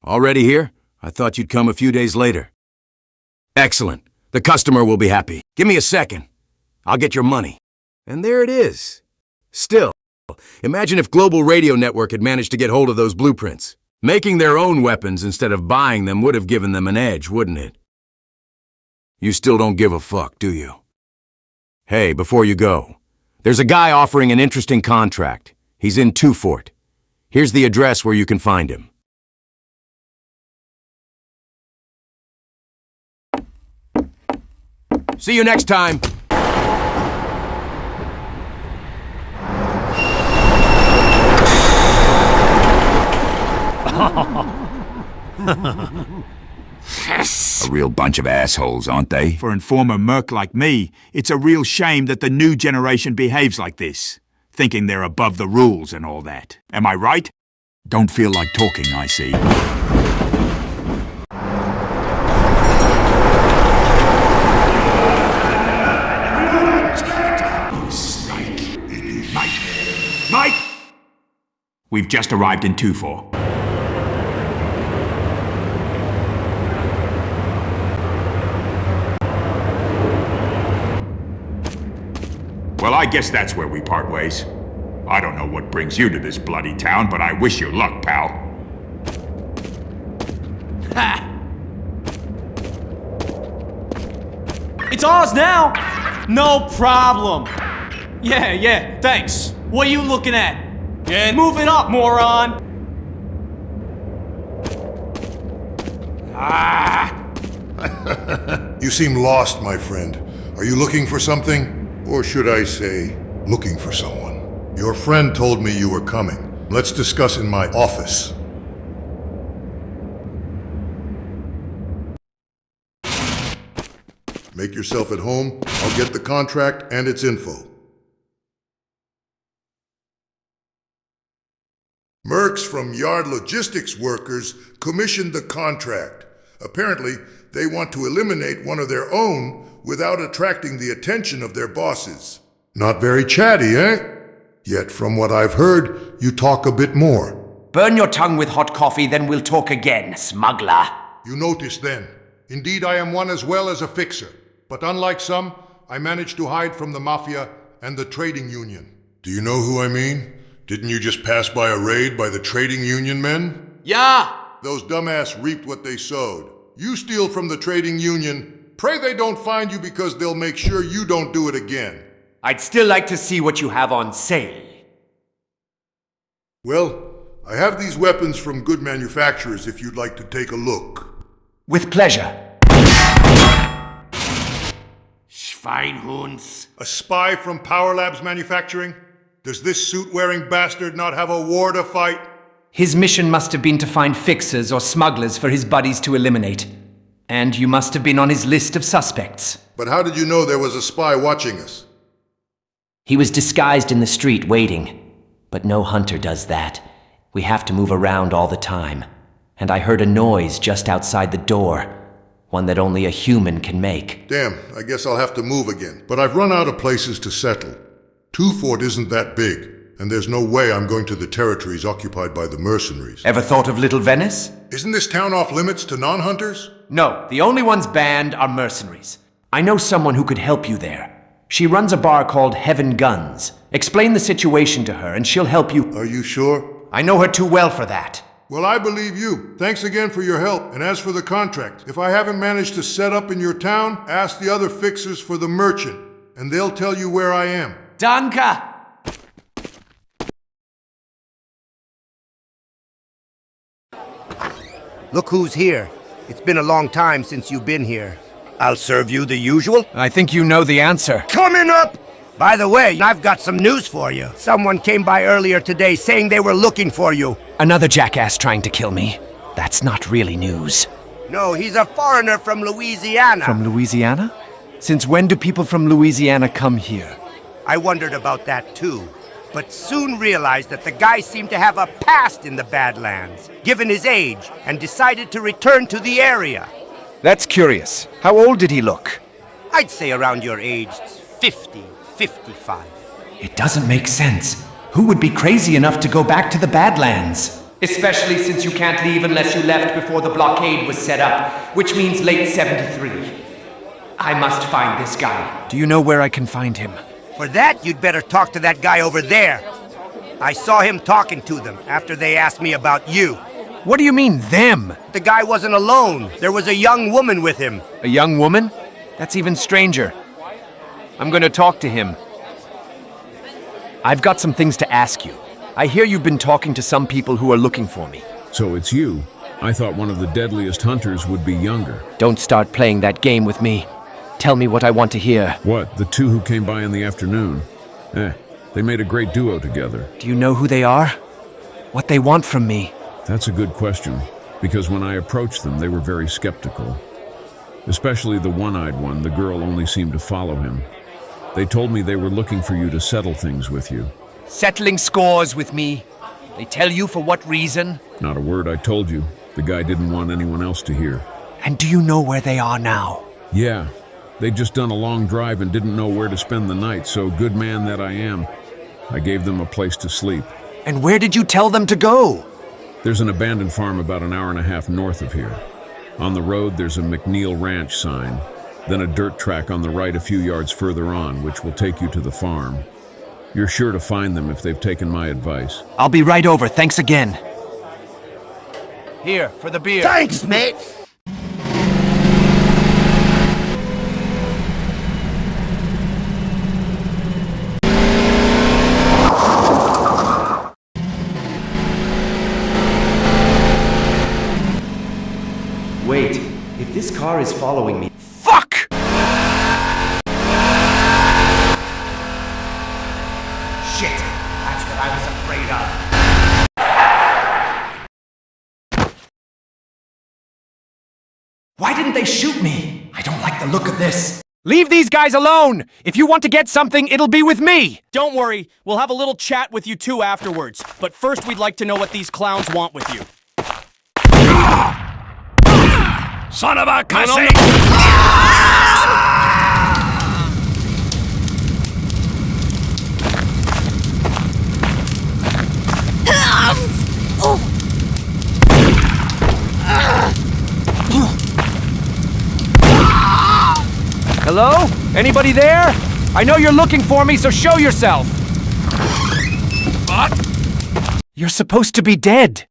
Already here? I thought you'd come a few days later. Excellent. The customer will be happy. Give me a second. I'll get your money. And there it is. Still, imagine if Global Radio Network had managed to get hold of those blueprints. Making their own weapons instead of buying them would have given them an edge, wouldn't it? You still don't give a fuck, do you? Hey, before you go, there's a guy offering an interesting contract. He's in Fort. Here's the address where you can find him. See you next time! A real bunch of assholes, aren't they? For informer merc like me, it's a real shame that the new generation behaves like this, thinking they're above the rules and all that. Am I right? Don't feel like talking, I see. Mike! We've just arrived in Fort. Well, I guess that's where we part ways. I don't know what brings you to this bloody town, but I wish you luck, pal. Ha! It's ours now! No problem! Yeah, thanks. What are you looking at? Yeah, move it up, moron! Ah! You seem lost, my friend. Are you looking for something? Or should I say, looking for someone? Your friend told me you were coming. Let's discuss in my office. Make yourself at home. I'll get the contract and its info. Mercs from Yard Logistics Workers commissioned the contract. Apparently, they want to eliminate one of their own without attracting the attention of their bosses. Not very chatty, eh? Yet from what I've heard, you talk a bit more. Burn your tongue with hot coffee, then we'll talk again, smuggler. You noticed then. Indeed, I am one as well as a fixer. But unlike some, I managed to hide from the Mafia and the trading union. Do you know who I mean? Didn't you just pass by a raid by the trading union men? Yeah! Those dumbass reaped what they sowed. You steal from the trading union. Pray they don't find you because they'll make sure you don't do it again. I'd still like to see what you have on sale. Well, I have these weapons from good manufacturers if you'd like to take a look. With pleasure. Schweinhunds. A spy from Power Labs Manufacturing? Does this suit-wearing bastard not have a war to fight? His mission must have been to find fixers or smugglers for his buddies to eliminate. And you must have been on his list of suspects. But how did you know there was a spy watching us? He was disguised in the street waiting. But no hunter does that. We have to move around all the time. And I heard a noise just outside the door. One that only a human can make. Damn, I guess I'll have to move again. But I've run out of places to settle. Fort isn't that big. And there's no way I'm going to the territories occupied by the mercenaries. Ever thought of Little Venice? Isn't this town off limits to non-hunters? No, the only ones banned are mercenaries. I know someone who could help you there. She runs a bar called Heaven Guns. Explain the situation to her and she'll help you. Are you sure? I know her too well for that. Well, I believe you. Thanks again for your help. And as for the contract, if I haven't managed to set up in your town, ask the other fixers for the merchant, and they'll tell you where I am. Danke! Look who's here. It's been a long time since you've been here. I'll serve you the usual. I think you know the answer. Coming up! By the way, I've got some news for you. Someone came by earlier today saying they were looking for you. Another jackass trying to kill me. That's not really news. No, he's a foreigner from Louisiana. From Louisiana? Since when do people from Louisiana come here? I wondered about that too, but soon realized that the guy seemed to have a past in the Badlands, given his age, and decided to return to the area. That's curious. How old did he look? I'd say around your age, 50, 55. It doesn't make sense. Who would be crazy enough to go back to the Badlands? Especially since you can't leave unless you left before the blockade was set up, which means late 73. I must find this guy. Do you know where I can find him? For that, you'd better talk to that guy over there. I saw him talking to them after they asked me about you. What do you mean, them? The guy wasn't alone. There was a young woman with him. A young woman? That's even stranger. I'm gonna talk to him. I've got some things to ask you. I hear you've been talking to some people who are looking for me. So it's you. I thought one of the deadliest hunters would be younger. Don't start playing that game with me. Tell me what I want to hear. What, the two who came by in the afternoon? They made a great duo together. Do you know who they are? What they want from me? That's a good question, because when I approached them, they were very skeptical. Especially the one-eyed one, the girl only seemed to follow him. They told me they were looking for you to settle things with you. Settling scores with me? They tell you for what reason? Not a word, I told you. The guy didn't want anyone else to hear. And do you know where they are now? Yeah, they'd just done a long drive and didn't know where to spend the night, so good man that I am, I gave them a place to sleep. And where did you tell them to go? There's an abandoned farm about an hour and a half north of here. On the road, there's a McNeil Ranch sign, then a dirt track on the right a few yards further on, which will take you to the farm. You're sure to find them if they've taken my advice. I'll be right over, thanks again. Here, for the beer. Thanks, mate! Wait, if this car is following me... Fuck! Shit, that's what I was afraid of. Why didn't they shoot me? I don't like the look of this. Leave these guys alone! If you want to get something, it'll be with me! Don't worry, we'll have a little chat with you two afterwards. But first we'd like to know what these clowns want with you. Son of a cussing! Hello? Anybody there? I know you're looking for me, so show yourself! What? You're supposed to be dead.